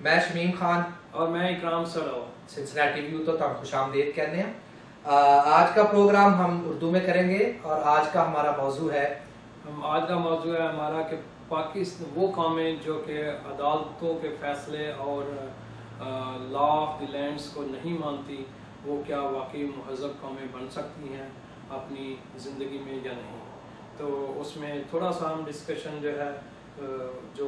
میں شمیم خان اور میں اکرام سڑو سنسناٹی ویو تو خوش آمدید کہنے ہیں. آج کا پروگرام ہم اردو میں کریں گے اور آج کا ہمارا موضوع ہے آج کا موضوع ہے ہمارا کہ پاکستان وہ قومیں جو کہ عدالتوں کے فیصلے اور لا آف دی لینڈس کو نہیں مانتی وہ کیا واقعی مہذب قومیں بن سکتی ہیں اپنی زندگی میں یا نہیں. تو اس میں تھوڑا سا ہم ڈسکشن جو ہے جو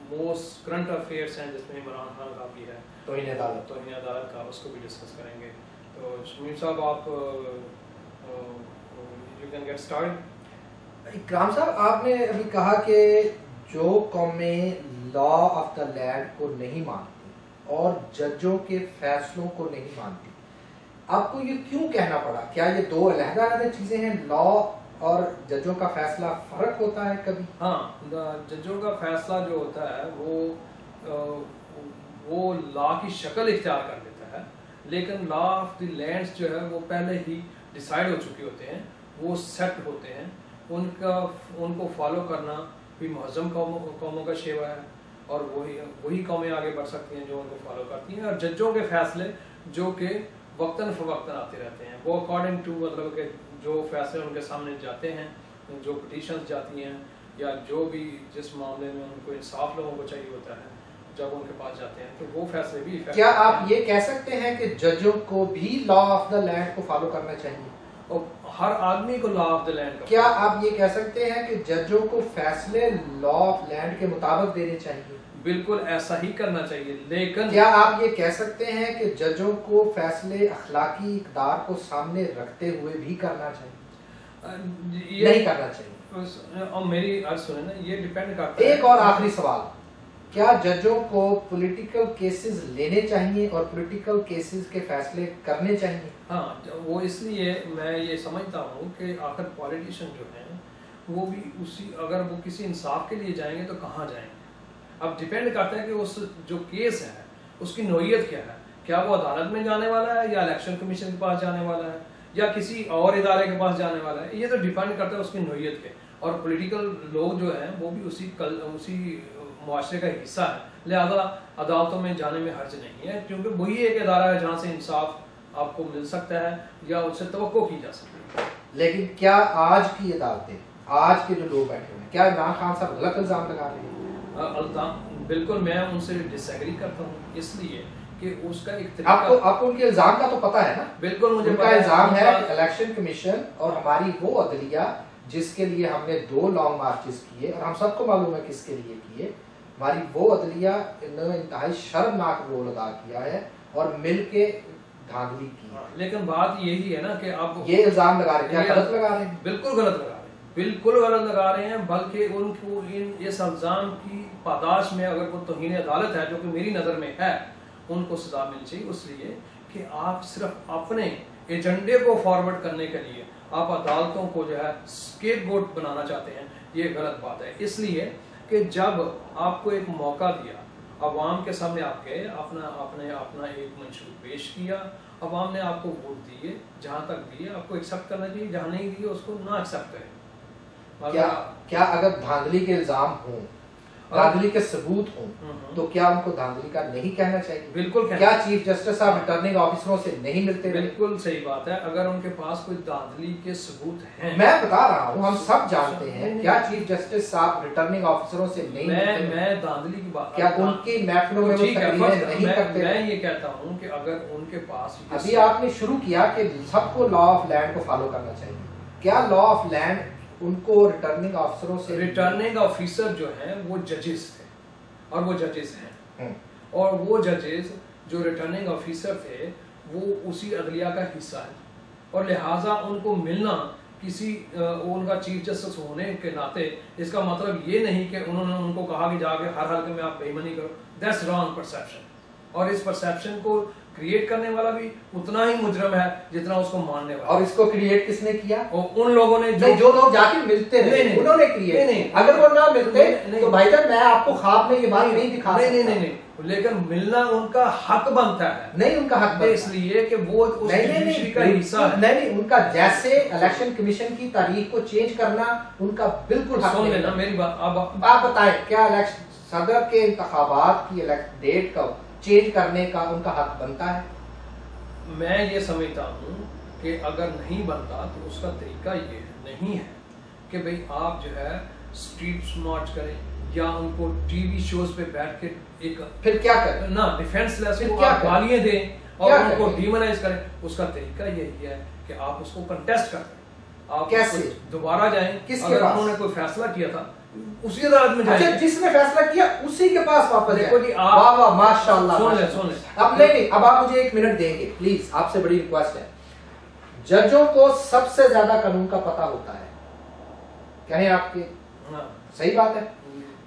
موسٹ کرنٹ افیئرس ہیں جس میں عمران خان کا بھی ہے توہین عدالت کا اس کو بھی ڈسکس کریں گے. تو شمیم صاحب آپ یو کین گیٹ اسٹارٹ. اکرام صاحب آپ نے ابھی کہا کہ جو قومیں لا آف دا لینڈ کو نہیں مانتی اور ججوں کے فیصلوں کو نہیں مانتی، آپ کو یہ کیوں کہنا پڑا؟ کیا یہ دو علیحدہ علیحدہ چیزیں ہیں؟ لا اور ججوں کا فیصلہ فرق ہوتا ہے کبھی؟ ہاں، ججوں کا فیصلہ جو ہوتا ہے وہ لا کی شکل اختیار کر لیتا ہے، لیکن لا آف دی لینڈس جو ہے وہ پہلے ہی ڈیسائیڈ ہو چکے ہوتے ہیں، وہ سیٹ ہوتے ہیں. ان کو فالو کرنا بھی مہذب قوموں کا شیوا ہے اور وہی قومیں آگے بڑھ سکتی ہیں جو ان کو فالو کرتی ہیں. اور ججوں کے فیصلے جو کہ وقتاً فوقتاً آتے رہتے ہیں، وہ اکارڈنگ ٹو مطلب کہ جو فیصلے ان کے سامنے جاتے ہیں، جو پٹیشنز جاتی ہیں یا جو بھی جس معاملے میں ان کو انصاف لوگوں کو چاہیے ہوتا ہے جب ان کے پاس جاتے ہیں تو وہ فیصلے بھی. کیا آپ یہ کہہ سکتے ہیں کہ ججوں کو بھی لا آف دا لینڈ کو فالو کرنا چاہیے؟ اور ہر آدمی کو لا آف دا لینڈ. کیا آپ یہ کہہ سکتے ہیں کہ ججوں کو فیصلے لا آف لینڈ کے مطابق دینے چاہیے؟ بالکل ایسا ہی کرنا چاہیے، لیکن کیا آپ یہ کہہ سکتے ہیں کہ ججوں کو فیصلے اخلاقی اقدار کو سامنے رکھتے ہوئے بھی کرنا چاہیے؟ نہیں کرنا چاہیے. اور میری عرض سنیں نا، یہ ڈیپینڈ کرتا ہے. ایک اور آخری سوال، کیا ججوں کو پولیٹیکل کیسز لینے چاہیے اور پولیٹیکل کیسز کے فیصلے کرنے چاہیے؟ ہاں، وہ اس لیے میں یہ سمجھتا ہوں کہ آخر پولیٹیشین جو ہیں وہ بھی اگر وہ کسی انصاف کے لیے جائیں گے تو کہاں جائیں گے. اب ڈیپینڈ کرتا ہے کہ اس جو کیس ہے اس کی نوعیت کیا ہے، کیا وہ عدالت میں جانے والا ہے یا الیکشن کمیشن کے پاس جانے والا ہے یا کسی اور ادارے کے پاس جانے والا ہے. یہ تو ڈیپینڈ کرتا ہے اس کی نوعیت کے. اور پولیٹیکل لوگ جو ہیں وہ بھی اسی معاشرے کا حصہ ہے، لہذا عدالتوں میں جانے میں حرج نہیں ہے، کیونکہ وہی ایک ادارہ ہے جہاں سے انصاف آپ کو مل سکتا ہے یا اس سے توقع کی جا سکتی ہے. لیکن کیا آج کی عدالتیں، آج کے جو لوگ بیٹھے ہیں، کیا عمران خان صاحب غلط الزام لگا رہے ہیں؟ بالکل میں ان سے ڈس ایگری کرتا ہوں، اس لیے کہ اس کا ایک طریقہ. آپ کو ان کے الزام کا تو پتہ ہے نا؟ بالکل مجھے ان کا الزام ہے کہ الیکشن کمیشن اور ہماری وہ عدلیہ جس کے لیے ہم نے 2 لانگ مارچز کیے اور ہم سب کو معلوم ہے کس کے لیے کیے، ہماری وہ عدلیہ نے انتہائی شرمناک رول ادا کیا ہے اور مل کے دھاندلی کی. لیکن بات یہی ہے نا کہ آپ یہ الزام لگا رہے ہیں، غلط لگا رہے ہیں. بالکل غلط لگا رہے ہیں، بالکل غلط لگا رہے ہیں. بلکہ ان کو اس الزام کی پاداش میں اگر وہ توہین عدالت ہے جو کہ میری نظر میں ہے، ان کو سزا ملنی چاہیے. اس لیے کہ آپ صرف اپنے ایجنڈے کو فارورڈ کرنے کے لیے آپ عدالتوں کو جو ہے اسکیپ گوٹ بنانا چاہتے ہیں، یہ غلط بات ہے. اس لیے کہ جب آپ کو ایک موقع دیا، عوام کے سامنے آپ گئے، اپنا ایک منشور پیش کیا، عوام نے آپ کو ووٹ دیے، جہاں تک دیے آپ کو ایکسیپٹ کرنا چاہیے، جہاں نہیں دیے اس کو نہ ایکسیپٹ کریں. کیا اگر دھاندلی کے الزام ہوں، دھاندلی کے ثبوت ہوں، تو کیا ان کو دھاندلی کا نہیں کہنا چاہیے؟ بالکل. کیا چیف جسٹس صاحب ریٹرننگ آفیسروں سے نہیں ملتے؟ بالکل صحیح بات ہے. اگر ان کے پاس کوئی دھاندلی کے ثبوت ہیں، میں بتا رہا ہوں، ہم سب جانتے ہیں، کیا چیف جسٹس صاحب ریٹرننگ آفیسروں سے نہیں ملتے؟ میں دھاندلی کی بات، کیا ان کی محفلوں میں وہ تقریریں نہیں کرتے؟ میں یہ کہتا ہوں کہ اگر ان کے پاس، ابھی آپ نے شروع کیا کہ سب کو لا آف لینڈ کو فالو کرنا چاہیے، کیا لا آف لینڈ ان کو ریٹرننگ آفیسروں سے؟ ریٹرننگ آفیسر جو ہیں وہ ججز تھے اور وہ ججز ہیں، اور وہ ججز جو ریٹرننگ آفیسر تھے وہ اسی عدلیہ کا حصہ ہے، اور لہٰذا ان کو ملنا کسی ان کا چیف جسٹس ہونے کے ناطے اس کا مطلب یہ نہیں کہ انہوں نے ان کو کہا کہ جا کے ہر حلقے میں آپ بے ایمانی کرو. That's wrong perception. اور اس پرسیپشن کو کریٹ کرنے والا بھی اتنا ہی مجرم ہے جتنا اس کو ماننے والا. اور اس کو کریٹ کس نے کیا؟ ان لوگوں نے جو لوگ جا کے ملتے رہے، انہوں نے کریٹ. اگر وہ نہ ملتے تو بھائی جان میں آپ کو خواب میں یہ بات نہیں دکھا سکتا. نہیں، لیکن ملنا ان کا حق بنتا ہے. نہیں ان کا حق اس لیے کہ وہ اس جوڈیشری کا حصہ ہے. نہیں، ان کا جیسے الیکشن کمیشن کی تاریخ کو چینج کرنا ان کا بالکل حق. سن لینا میری بات. آپ بتائیں کیا صدر کے انتخابات کی ڈیٹ کب چینج کرنے کا ان کا حق بنتا ہے؟ میں یہ سمجھتا ہوں کہ اگر نہیں بنتا تو اس کا طریقہ یہ نہیں ہے کہ بھئی آپ جو ہے اسٹریٹ مارچ کریں یا ان کو ٹی وی شوز پہ بیٹھ کے ایک پھر کیا کریں نا ڈیفینس لیس کو آپ گالیاں دیں اور ان کو ڈیمونائز کریں. اس کا طریقہ یہی ہے کہ آپ اس کو کنٹیسٹ کریں. آپ کیسے دوبارہ جائیں, کس اگر انہوں نے کوئی فیصلہ کیا تھا اسی عدالت میں جائیں. جس نے فیصلہ کیا اسی کے پاس واپس دیکھو جی آپ واہ واہ ماشاءاللہ. سن لیں اب نہیں اب آپ مجھے 1 منٹ دیں گے پلیز, آپ سے بڑی ریکویسٹ ہے. ججوں کو سب سے زیادہ قانون کا پتہ ہوتا ہے, کہیں آپ کے صحیح بات ہے,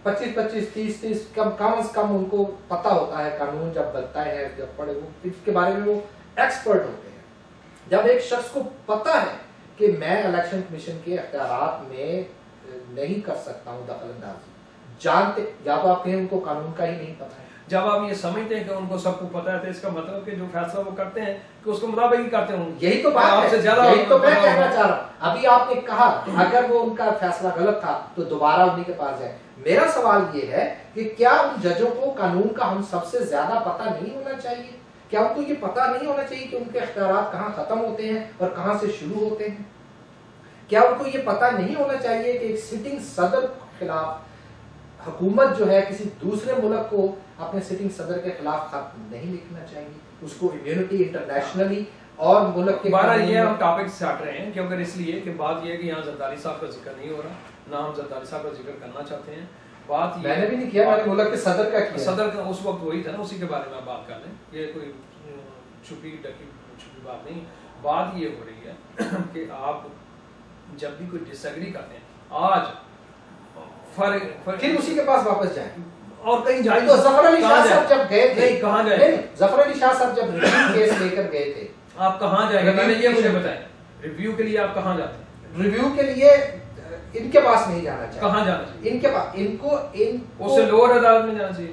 25-25 کم از کم ان کو پتہ ہوتا ہے قانون جب بنتا ہے, جب پڑھے وہ اس کے بارے میں وہ ایکسپرٹ ہوتے ہیں. جب ایک شخص کو پتہ ہے کہ میں الیکشن کمیشن کے اختیارات میں نہیں کر سکتا ہوں دخل اندازی, جانتے یا تو آپ کہیں ان کو قانون کا ہی نہیں پتہ ہے. جب آپ یہ سمجھتے ہیں کہ ان کو سب کو پتہ ہے تو اس کا مطلب کہ جو فیصلہ وہ کرتے ہیں کہ اس کے مطابق ہی کرتے ہوں. یہی تو بات ہے, یہی تو میں کہنا چاہ رہا ہوں. ابھی آپ نے کہا اگر وہ ان کا فیصلہ غلط تھا تو دوبارہ انہی کے پاس جائے. میرا سوال یہ ہے کہ کیا ان ججوں کو قانون کا ہم سب سے زیادہ پتہ نہیں ہونا چاہیے؟ کیا ان کو یہ پتہ نہیں ہونا چاہیے کہ ان کے اختیارات کہاں ختم ہوتے ہیں اور کہاں سے شروع ہوتے ہیں؟ کیا ان کو یہ پتہ نہیں ہونا چاہیے کہ ایک سٹنگ صدر کے خلاف حکومت جو ہے کسی دوسرے ملک کو اپنے سٹنگ صدر کے خلاف خط نہیں لکھنا چاہیے, اس کو امیونٹی انٹرنیشنلی اور ملک کے بارہ یہ ہم ٹاپک سے ہٹ رہے ہیں کیونکہ اس لیے کہ بات یہ ہے کہ یہاں زرداری صاحب کا ذکر نہیں ہو رہا, نہ ہم زرداری صاحب کا ذکر کرنا چاہتے ہیں. بات میں نے بھی نہیں کیا, میں نے ملک کے صدر کا کیا. صدر کا اس وقت وہی تھا نا, اسی کے بارے میں آپ بات کر لیں, یہ کوئی چھپی بات نہیں. بات یہ ہو رہی ہے کہ آپ جب بھی کوئی ڈس ایگری کرتے ہیں آج پھر اسی کے پاس واپس جائیں اور کہیں جائیں. تو ظفر علی شاہ صاحب جب گئے تھے, کہاں جائیں؟ ظفر علی شاہ صاحب جب ریویو کیس لے کر گئے تھے, آپ کہاں جائیں گے؟ پہلے یہ مجھے بتائیں, ریویو کے لیے آپ کہاں جاتے ہیں؟ ریویو کے لیے ان کے پاس نہیں جانا چاہیے. کہاں جانا چاہیے؟ ان کے پاس اس سے لوور عدالت میں جانا چاہیے.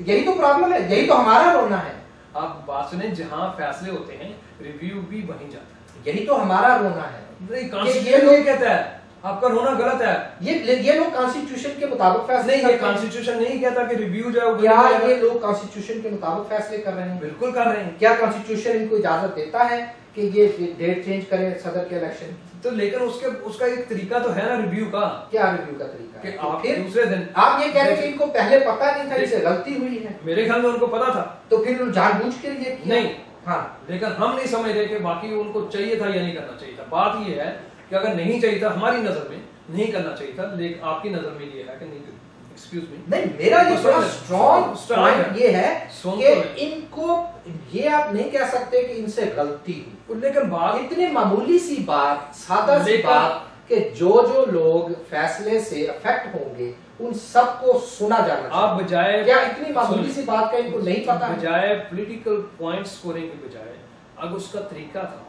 یہی تو پرابلم ہے, یہی تو ہمارا رونا ہے. آپ بات سنیں, جہاں فیصلے ہوتے ہیں ریویو بھی وہیں جاتا ہے. یہی تو ہمارا رونا ہے. نہیں, کانسٹیٹیوشن یہ کہتا ہے آپ کا رونا غلط ہے. یہ لوگ کانسٹیٹیوشن کے مطابق فیصلے نہیں, یہ کانسٹیٹیوشن نہیں کہتا کہ ریویو جو ہے کیا یہ لوگ کانسٹیٹیوشن کے مطابق فیصلے کر رہے ہیں؟ بالکل کر رہے ہیں. کیا کانسٹیٹیوشن ان کو اجازت دیتا ہے کہ یہ ڈیٹ چینج کریں صدر کے الیکشن؟ تو لیکن اس کا ایک طریقہ تو ہے نا ریویو کا. کیا ریویو کا طریقہ کہ آپ دوسرے دن آپ یہ کہہ رہے ہیں کہ ان کو پہلے پتہ نہیں تھا اس سے غلطی ہوئی ہے؟ میرے خیال میں ان کو پتا تھا, تو پھر ان جان بوجھ کے یہ کیا؟ نہیں. ہاں, لیکن ہم نہیں سمجھ رہے کہ باقی ان کو چاہیے تھا یا نہیں کرنا چاہیے تھا. بات یہ ہے کہ اگر نہیں چاہیے تھا ہماری نظر میں نہیں کرنا چاہیے تھا, لیکن آپ کی نظر میں یہ ہے کہ نہیں. ایکسکیوز می, نہیں, میرا یہ بڑا اسٹرانگ پوائنٹ یہ ہے کہ ان کو یہ آپ نہیں کہہ سکتے کہ ان سے غلطی ہوئی. لیکن بات اتنی معمولی سی بات, سادہ سی بات کہ جو لوگ فیصلے سے افیکٹ ہوں گے ان سب کو سنا جانا چاہیے. آپ بجائے کیا اتنی معمولی سی بات کا ان کو نہیں پتا؟ بجائے پولیٹیکل پوائنٹ سکورنگ کی بجائے اگر اس کا طریقہ تھا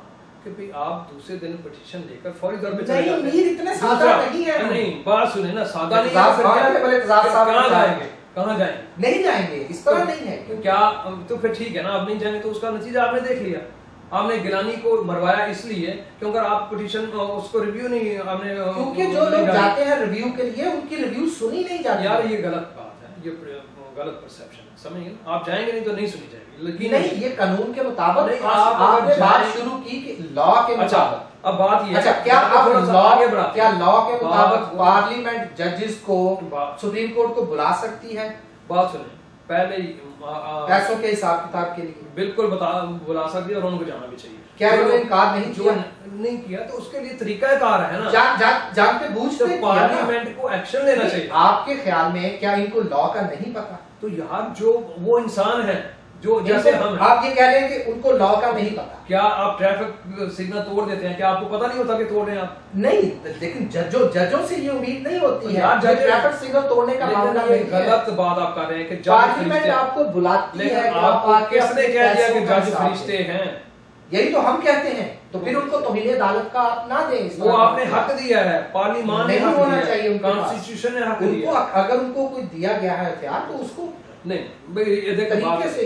کہ بھئی آپ دوسرے دن پٹیشن لے کر فوری طور پہ چلے جاتے ہیں. نہیں, میر اتنے سادہ نہیں ہے. نہیں, بات سنیں نا, سادہ نہیں ہے. کہاں جائیں گے؟ کہاں جائیں گے؟ نہیں جائیں گے, اس طرح نہیں ہے. کیا تو پھر ٹھیک ہے نا, آپ نہیں جائیں گے تو اس کا نتیجہ آپ نے دیکھ لیا. آپ نے گیلانی کو مروایا اس لیے کیونکہ آپ پٹیشن اس کو ریویو نہیں آپ نے, کیونکہ جو لوگ جاتے ہیں ریویو کے لیے ان کی ریویو سنی نہیں جاتی. یار یہ غلط بات ہے, یہ غلط پرسیپشن ہے, سمجھ گئے؟ آپ جائیں گے نہیں تو نہیں سنی جائے گی. لیکن نہیں, یہ قانون کے مطابق آپ نے بات شروع کی کہ لا کے مطابق. اب بات یہ اچھا, کیا آپ لا کے مطابق پارلیمنٹ ججز کو سپریم کورٹ کو بلا سکتی ہے؟ بات سنیں, پہلے پیسوں کے حساب کتاب کے لیے بالکل بلا سکتی ہے اور ان کو جانا بھی چاہیے. کیا انہوں نے انکار نہیں کیا تو اس کے لیے طریقہ کار ہے نا, جانتے بوجھتے پارلیمنٹ کو ایکشن لینا چاہیے. آپ کے خیال میں کیا ان کو لا کا نہیں پتا؟ تو یار جو وہ انسان ہے جو جیسے ہم, آپ یہ کہہ رہے ہیں کہ ان کو لا کا نہیں پتا. کیا آپ ٹریفک سگنل توڑ دیتے ہیں, کیا آپ کو پتا نہیں ہوتا کہ توڑ رہے ہیں آپ؟ نہیں, لیکن ججوں سے یہ امید نہیں ہوتی ہے. ٹریفک سگنل توڑنے کا معاملہ نہیں ہے. غلط بات آپ کر رہے ہیں کہ پارلیمنٹ آپ کو بلاتی ہے. کس نے کہہ دیا کہ جج فرشتے ہیں؟ یہی تو ہم کہتے ہیں. تو پھر ان کو توہین عدالت کا آپ نہ دیں. وہ آپ نے حق دیا ہے, پارلیمان نے نہیں ہونا چاہیے, کانسٹیٹیوشن نے حق دیا. اگر ان کو کوئی دیا گیا ہے ہتھیار تو اس کو نہیں بھائی, یہ دیکھیں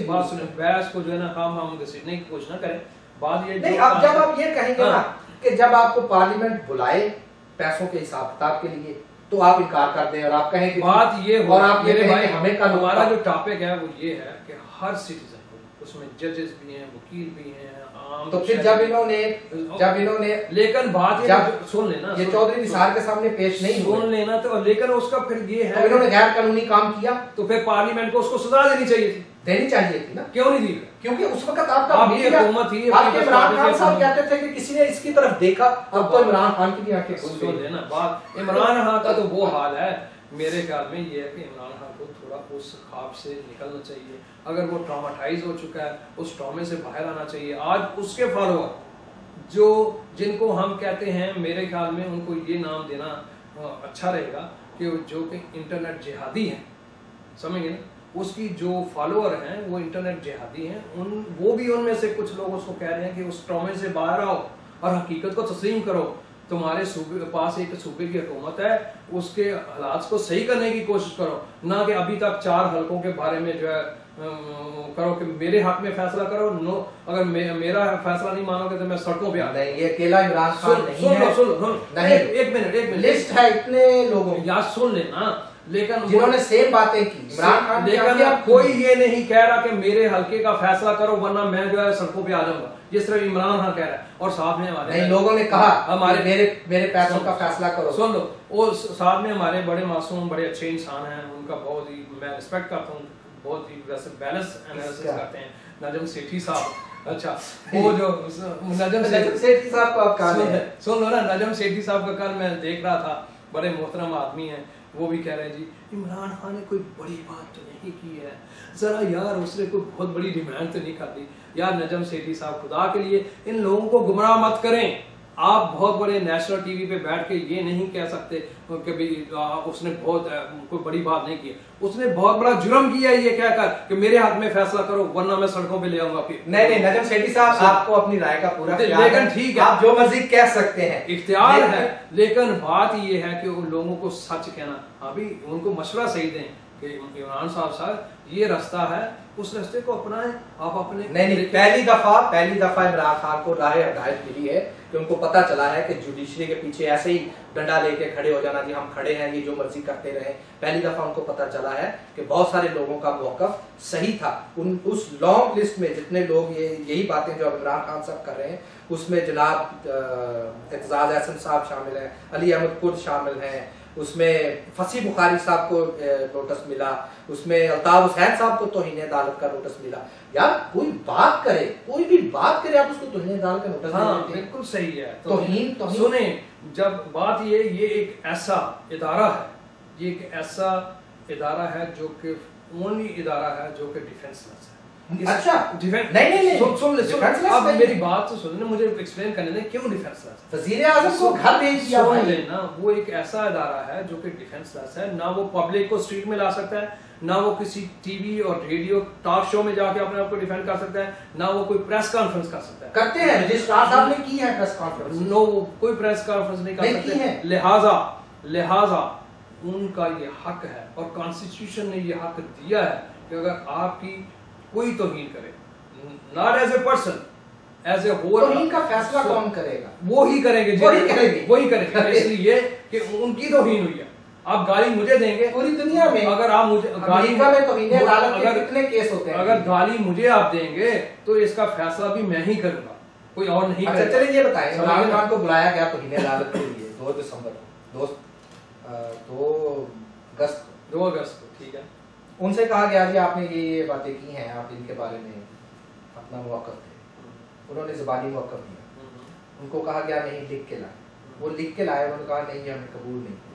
بات سنیں, بحث کو جو ہے نا خام خام گھسیٹنے کی کوشش نہ کریں. بات یہ نہیں, اب جب آپ یہ کہیں گے نا کہ جب آپ کو پارلیمنٹ بلائے پیسوں کے حساب کتاب کے لیے تو آپ انکار کر دیں اور آپ کہیں کہ بات یہ اور آپ یہ میرے کہیں بھائی کہ ہمیں ہمارا جو ٹاپک ہے وہ یہ ہے کہ ہر سٹیزن کو، اس میں ججز بھی ہیں، وکیل بھی ہیں، عام تو پھر جب انہوں نے لیکن بات یہ سن لینا، یہ چودھری نثار کے سامنے پیش نہیں ہوئے، سن لینا تو لیکن اس کا پھر یہ ہے انہوں نے غیر قانونی کام کیا تو پھر پارلیمنٹ کو اس کو سزا دینی چاہیے تھی، دینی چاہیے تھی نا، کیوں نہیں دی؟ کیونکہ اس وقت آپ کا آپ کی حکومت تھی، آپ کے عمران خان صاحب کہتے تھے کہ کسی نے اس کی طرف دیکھا، اب تو عمران خان کی بھی آنکھیں کھل گئی نا بات۔ عمران خان کا تو وہ حال ہے، میرے خیال میں یہ ہے کہ عمران خان کو تھوڑا اس خواب سے نکلنا چاہیے، اگر وہ ٹراماٹائز ہو چکا ہے اس ٹرامے سے باہر آنا چاہیے۔ آج اس کے فالوور جو جن کو ہم کہتے ہیں، میرے خیال میں ان کو یہ نام دینا اچھا رہے گا کہ جو کہ انٹرنیٹ جہادی ہیں، سمجھ گئے نا، اس کی جو فالوور ہیں وہ انٹرنیٹ جہادی ہیں، وہ بھی ان میں سے کچھ لوگ اس کو کہہ رہے ہیں کہ اس ٹرامے سے باہر آؤ اور حقیقت کو تسلیم کرو، تمہارے صوبے پاس ایک صوبے کی حکومت ہے، اس کے حالات کو صحیح کرنے کی کوشش کرو، نہ کہ ابھی تک 4 حلقوں کے بارے میں جو ہے کرو کہ میرے حق میں فیصلہ کرو، نو اگر میرا فیصلہ نہیں مانو گے تو میں سڑکوں پہ آ جاؤں۔ نہیں، یہ اکیلا عمران خان نہیں ہے، سن ایک منٹ لسٹ ہے اتنے لوگوں یا سن لینا، لیکن جنہوں نے سیم باتیں کی عمران خان، لیکن کوئی یہ نہیں کہہ رہا کہ میرے حلقے کا فیصلہ کرو ورنہ میں جو ہے سڑکوں پہ آ جاؤں گا، جس طرح عمران خان کہہ رہا ہے، اور ساتھ میں ہمارے نہیں، لوگوں نے کہا ہمارے میرے پیسوں کا فیصلہ کرو، سن لو، اور ساتھ میں ہمارے بڑے معصوم بڑے اچھے انسان ہیں، ان کا بہت ہی میں رسپیکٹ کرتا ہوں، بہت ہی ویسے بیلنس انالیسس کرتے ہیں، نجم سیٹھی صاحب، اچھا وہ جو نجم سیٹھی صاحب کو آپ کہا ہے، سن لو نا، نجم سیٹھی صاحب کا کل میں دیکھ رہا تھا، بڑے محترم آدمی ہیں، وہ بھی کہہ رہے ہیں جی عمران خان نے کوئی بڑی بات تو نہیں کی ہے، ذرا یار اس نے کوئی بہت بڑی ڈیمانڈ تو نہیں کر دی۔ یار نجم سیٹھی صاحب خدا کے لیے ان لوگوں کو گمراہ مت کریں، آپ بہت بڑے نیشنل ٹی وی پہ بیٹھ کے یہ نہیں کہہ سکتے کہ اس نے بہت کوئی بڑی بات نہیں کی، اس نے بہت بڑا جرم کیا ہے یہ کہہ کر کہ میرے حق میں فیصلہ کرو ورنہ میں سڑکوں پہ لے آؤں گا۔ نہیں، نجم سیٹھی صاحب آپ کو اپنی رائے کا پورا لیکن ٹھیک ہے، آپ جو مرضی کہہ سکتے ہیں، اختیار ہے، لیکن بات یہ ہے کہ ان لوگوں کو سچ کہنا، ابھی ان کو مشورہ صحیح دیں کہ عمران صاحب یہ راستہ ہے، اس راستے کو اپنائیں آپ اپنے۔ نہیں، پہلی دفعہ عمران خان کو راہ ہدایت ملی ہے کہ ان کو پتا چلا ہے کہ جوڈیشری کے پیچھے ایسے ہی ڈنڈا لے کے کھڑے ہو جانا جی ہم کھڑے ہیں، یہ جو مرضی کرتے رہے، پہلی دفعہ ان کو پتا چلا ہے کہ بہت سارے لوگوں کا موقف صحیح تھا۔ اس لانگ لسٹ میں جتنے لوگ یہی باتیں جو عمران خان صاحب کر رہے ہیں، اس میں جناب اعتزاز احسن صاحب شامل ہیں، علی احمد کرد شامل ہیں، اس میں فصیح بخاری صاحب کو نوٹس ملا، اس میں الطاف حسین صاحب کو توہین عدالت کا نوٹس ملا۔ یار کوئی بات کرے، کوئی بھی بات کرے، آپ اس کو توہین عدالت کا نوٹس ہاں بالکل صحیح ہے۔ توہین سنیں، جب بات یہ ایک ایسا ادارہ ہے، یہ ایک ایسا ادارہ ہے جو کہ اونلی ادارہ ہے جو کہ ڈیفینس لیس ہے۔ اچھا نہیں سن اب میری بات تو سنیں، مجھے ایکسپلین کرنے دیں کیوں ڈیفینس لیس ہے۔ وزیر اعظم کو گھر بھیج دیا سن لینا، وہ ایک ایسا ادارہ ہے جو کہ ڈیفینس لیس ہے، نہ وہ پبلک کو اسٹریٹ میں لا سکتا ہے، نہ وہ کسی ٹی وی اور ریڈیو ٹاک شو میں جا کے اپنے آپ کو ڈیفینڈ کر سکتا ہے، نہ وہ کوئی پریس کانفرنس کر سکتا ہے۔ کرتے ہیں، رجسٹرار صاحب نے کی ہے پریس کانفرنس، نو کوئی پریس کانفرنس نہیں کر سکتے، لہٰذا ان کا یہ حق ہے اور کانسٹیٹیوشن نے یہ حق دیا ہے کہ اگر آپ کی کوئی توہین کرے، not as a person, as a whole, توہین کا فیصلہ کون کرے گا؟ وہی کریں گے، وہی کریں گے، اس لیے کہ ان کی توہین ہوئی ہے۔ آپ گالی مجھے دیں گے پوری دنیا میں، اگر آپ مجھے گالی میں توہین عدالت کے کتنے کیس ہوتے ہیں، اگر گالی مجھے آپ دیں گے تو اس کا فیصلہ بھی میں ہی کروں گا، کوئی اور نہیں کرے گا۔ اچھا چلیے یہ بتائیں، عمران خان کو بلایا گیا توہین عدالت کے لیے 2 دسمبر کو، 2 اگست کو، ٹھیک ہے، ان سے کہا گیا جی آپ نے یہ باتیں کی ہیں، آپ ان کے بارے میں اپنا موقف دیں، انہوں نے زبانی موقف دیا، ان کو کہا گیا نہیں لکھ کے لائے، وہ لکھ کے لائے، انہوں نے کہا نہیں ہمیں قبول نہیں۔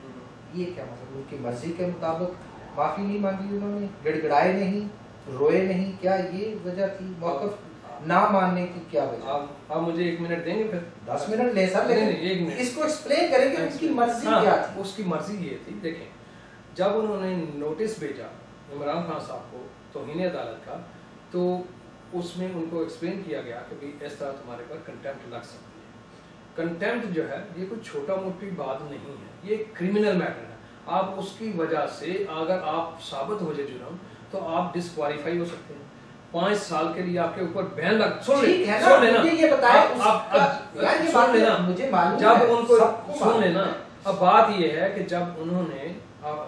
یہ کیا مطلب، ان کی مرضی کے مطابق معافی نہیں مانگی، انہوں نے گڑ گڑائے نہیں، روئے نہیں، کیا یہ وجہ تھی موقف نہ ماننے کی؟ کیا وجہ؟ آپ مجھے 1 منٹ دیں گے، پھر 10 منٹ لیں سر، لیکن اس کو ایکسپلین کریں کہ ان کی مرضی کیا تھی۔ اس کی مرضی یہ تھی، دیکھیں جب انہوں نے نوٹس بھیجا عمران خان صاحب کو توہین عدالت کا، تو اس میں ان کو ایکسپلین کیا گیا کہ بھی اس طرح تمہارے پر کنٹیمپٹ لگ سکتی ہے۔ کنٹیمپٹ جو ہے یہ کوئی چھوٹا موٹی بات نہیں ہے، یہ کرمنل میٹر ہے، آپ اس کی وجہ سے اگر آپ ثابت ہو جائے جرم تو آپ ڈسکوالیفائی ہو سکتے ہیں، 5 سال کے لیے آپ کے اوپر بین لگ۔ سن لینا، یہ بتائیں جب ان کو سن لینا، اب بات یہ ہے کہ جب انہوں نے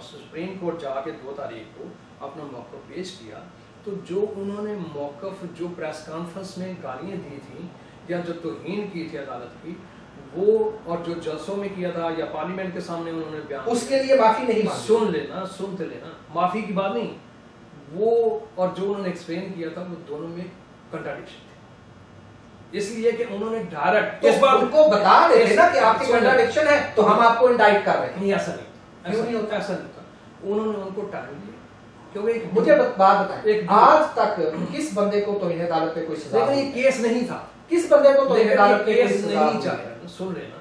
سپریم کورٹ جا کے 2 تاریخ کو اپنا موقف پیش کیا تو جو انہوں نے موقف جو پریس کانفرنس میں گالیاں دی تھیں یا جو توہین کی تھی عدالت کی وہ اور جو جلسوں میں کیا تھا یا پارلیمنٹ کے سامنے انہوں نے بیان اس کے لیے معافی نہیں مانگی. سنتے لینا معافی کی بات نہیں, وہ اور جو انہوں نے ایکسپلین کیا تھا وہ دونوں میں کنٹراڈکشن تھی, اس لیے کہ انہوں نے ڈائریکٹ اس بات کو بتا دیتے نا کہ آپ کی کنٹراڈکشن ہے تو ہم آپ کو انڈائٹ کر رہے ہیں. نہیں ایسا نہیں, کیوں نہیں ہوتا؟ ایسا نہیں ہوتا. انہوں نے ان کو ٹائم دیا کیونکہ مجھے بات بتائیں آج تک کس بندے کو توہین عدالت پہ کوئی سزا, لیکن یہ کیس نہیں تھا, کس بندے کو توہین عدالت پہ کوئی کیس سزا نہیں چل رہا. سن رہے نا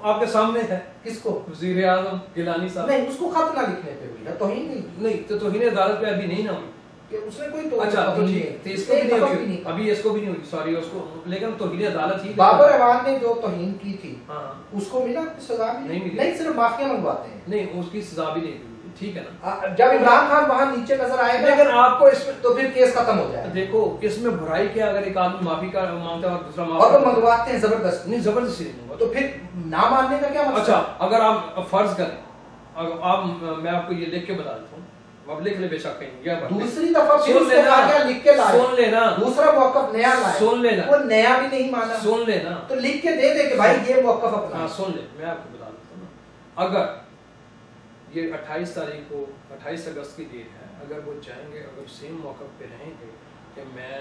آپ کے سامنے ہے, کس کو؟ وزیر اعظم گیلانی صاحب. نہیں اس کو خط نہ لکھنے پہ ہوئی ہے, توہین نہیں تو توہین عدالت پہ ابھی نہیں نہ ہوئی کہ اس نے کوئی توہین. اچھا تو ٹھیک اس کو بھی نہیں ہوئی, ابھی اس کو بھی نہیں ہوئی, سوری اس کو, لیکن توہین عدالت ہی. بابر اعوان نے جو توہین کی تھی ہاں اس کو ملا سزا بھی نہیں ملی, نہیں صرف معافیاں منگواتے ہیں. نہیں اس کی سزا بھی نہیں ملی, ٹھیک ہے نا. جب عمران خان وہاں نیچے نظر آئے گا لیکن آپ کو اس میں تو پھر کیس ختم ہو جائے. دیکھو اس میں برائی کیا, اگر ایک آدمی معافی کا مانگتا ہے اور دوسرا معافی, اور وہ منگواتے ہیں زبردست. نہیں زبردستی نہیں ہوگا تو پھر نہ ماننے کا کیا مطلب؟ اچھا اگر آپ فرض کریں, آپ میں آپ کو یہ لکھ کے بتا دیتا ہوں, اب لکھ لے بے شک کہیں یا دوسری دفعہ پھر اس کو کہا کیا لکھ کے لائے, سن لینا, دوسرا موقف نیا لائے, سن لینا, وہ نیا بھی نہیں مانا, سن لینا, تو لکھ کے دے دے کہ بھائی یہ موقف اپنا. ہاں سن لے, میں آپ کو بتا دیتا ہوں نا, اگر یہ 28 تاریخ کو 28 اگست کی ڈیٹ ہے, اگر وہ جائیں گے, اگر سیم موقف پہ رہیں گے کہ میں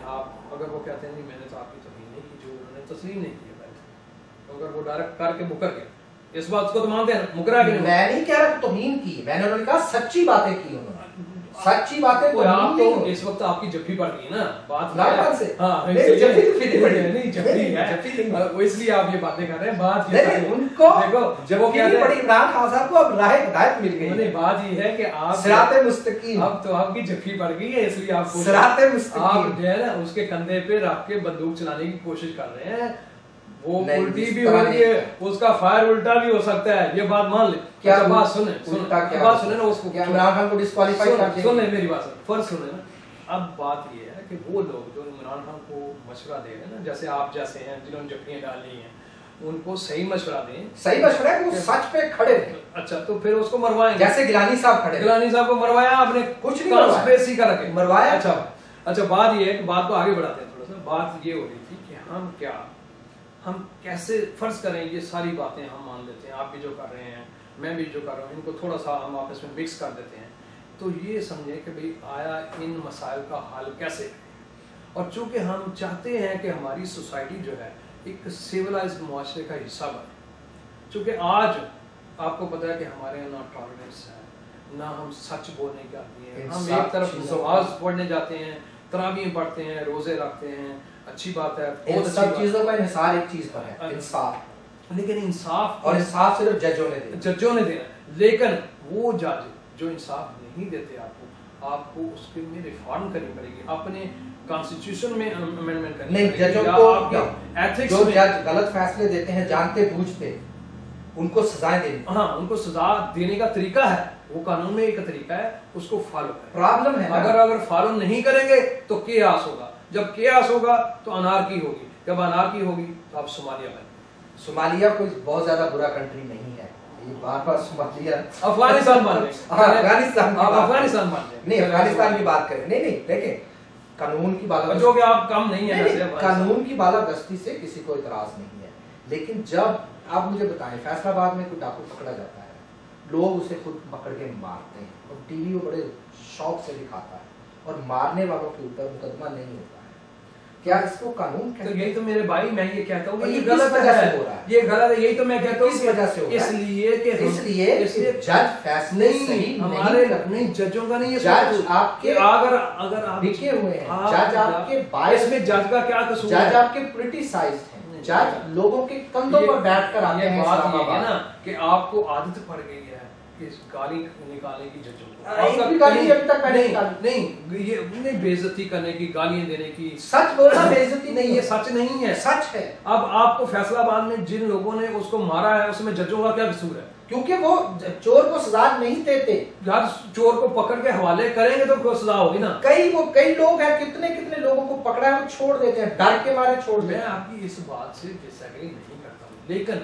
آپ, اگر وہ کہتے ہیں نہیں میں نے تو آپ کی توہین نہیں کی, جو انہوں نے تسلیم نہیں کیا پہلے, اگر وہ ڈائریکٹ کر کے مکر گئے, اس بات کو تو مانتے ہیں مکرا کے. میں نہیں کہہ رہا توہین کی, میں نے انہوں نے کہا سچی باتیں کی, انہوں نے سچی باتیں. آپ تو اس وقت آپ کی جبھی پڑ گئی نا بات, ہاں نہیں جبھی ہے, اس لیے آپ یہ باتیں کر رہے ہیں. بات یہ ان کو دیکھو وہ کیا بڑی عمران خان صاحب کو اب راہ ہدایت مل گئی. بات یہ ہے کہ آپ صراط مستقیم, اب تو آپ کی جبھی پڑ گئی ہے, اس لیے آپ کو صراط مستقیم آپ جو ہے نا اس کے کندھے پہ رکھ کے بندوق چلانے کی کوشش کر رہے ہیں. وہ الٹی بھی ہو رہی ہے, اس کا فائر الٹا بھی ہو سکتا ہے, یہ بات مان لیں. کیا بات سنیں, بات سنیں نا, اس کو عمران خان کو ڈسکوالیفائی کر دیں. سنیں میری بات, فرض سنیں نا. اب بات یہ ہے کہ وہ لوگ جو عمران خان کو مشورہ دے رہے ہیں نا, جیسے آپ جیسے ہیں جنہوں نے جبکیاں ڈالی ہیں, ان کو صحیح مشورہ دیں. صحیح مشورہ ہے کہ وہ سچ پہ کھڑے رہیں. اچھا تو پھر اس کو مروائیں, جیسے گیلانی صاحب کھڑے. گیلانی صاحب کو مروایا آپ نے, کچھ نہیں کانسپریسی کر رکھے, مروایا. اچھا بات یہ ہے کہ بات کو آگے بڑھاتے ہیں تھوڑا سا. بات یہ ہو رہی تھی کہ ہم کیسے فرض کریں, یہ ساری باتیں ہم مان لیتے ہیں, آپ بھی جو کر رہے ہیں میں بھی جو کر رہا ہوں, ان کو تھوڑا سا ہم آپس میں مکس کر دیتے ہیں, تو یہ سمجھیں کہ بھئی آیا ان مسائل کا حل کیسے کریں. اور چونکہ ہم چاہتے ہیں کہ ہماری سوسائٹی جو ہے ایک سیولائزڈ معاشرے کا حصہ بنے, چونکہ آج آپ کو پتہ ہے کہ ہمارے یہاں نہ ٹالرنس ہے, نہ ہم سچ بولنے کے آتی ہیں, ہم ایک طرف نماز پڑھنے جاتے ہیں, تراویح پڑھتے ہیں, روزے رکھتے ہیں, اچھی بات ہے, ان سب چیزوں کا انحصار ایک چیز پر ہے, انصاف. لیکن انصاف, اور انصاف صرف ججوں نے دینا. لیکن وہ جج جو انصاف نہیں دیتے آپ کو اس کے میں ریفارم کرنی پڑے گی, اپنے کانسٹیٹیوشن میں امینڈمنٹ کرنی پڑے گی. نہیں, ججوں کو جو جج غلط فیصلے دیتے ہیں جانتے بوجھتے, ان کو سزائیں دینی. ہاں, ان کو سزا دینے کا طریقہ ہے, وہ قانون میں ایک طریقہ ہے, اس کو فالو کریں. پرابلم ہے اگر فالو نہیں کریں گے تو کیاس ہوگا, جب کیاس ہوگا تو انارکی ہوگی, جب انارکی ہوگی تو آپ صومالیہ بنیں. صومالیہ کوئی بہت زیادہ برا کنٹری نہیں ہے, یہ بار بار صومالیہ افغانستان مان لیں, افغانستان مان لیں, نہیں افغانستان کی بات کریں. نہیں دیکھیں قانون کی بالادستی, جو کہ آپ کم نہیں ہے, قانون کی بالادستی سے کسی کو اعتراض نہیں ہے, لیکن جب آپ مجھے بتائیں فیصل آباد میں کوئی ڈاکو پکڑا جاتا ہے, لوگ اسے خود پکڑ کے مارتے ہیں, اور ٹی وی وہ بڑے شوق سے دکھاتا ہے, اور مارنے والوں کے اوپر مقدمہ نہیں ہوتا ہے, کیا اس کو قانون کہتے ہیں؟ یہی تو میرے بھائی میں یہ کہتا ہوں, یہ غلط وجہ سے ہو رہا ہے, یہ غلط ہے, یہی تو میں کہتا ہوں کس وجہ سے ہو رہا ہے, اس لیے کہ جج فیصلے صحیح ہمارے نہیں, ججوں کا نہیں, جج آپ کے اگر آپ بکے ہوئے ہیں, جج آپ کے باعث میں جج کا کیا قصور ہے, جج آپ کے پولیٹیسائزڈ ہیں, جج لوگوں کے کندھوں پر بیٹھ کر آتے ہیں. یہ بات یہ ہے نا کہ آپ کو عادت پڑ گئی ہے کہ گالی نکالنے کی ججوں کو, نہیں بےعزتی کرنے کی, گالیاں دینے کی. سچ بولنا بےعزتی نہیں, یہ سچ نہیں ہے, سچ ہے. اب آپ کو فیصل آباد میں جن لوگوں نے اس کو مارا ہے اس میں ججوں کا کیا قصور ہے, کیونکہ وہ چور کو سزا نہیں دیتے. یار چور کو پکڑ کے حوالے کریں گے تو سزا ہوگی نا. کئی لوگ ہیں, کتنے لوگوں کو پکڑا ہے وہ چھوڑ دیتے ہیں, ڈر کے مارے چھوڑ دیتے ہیں. میں آپ کی اس بات سے ڈس ایگری نہیں کرتا ہوں, لیکن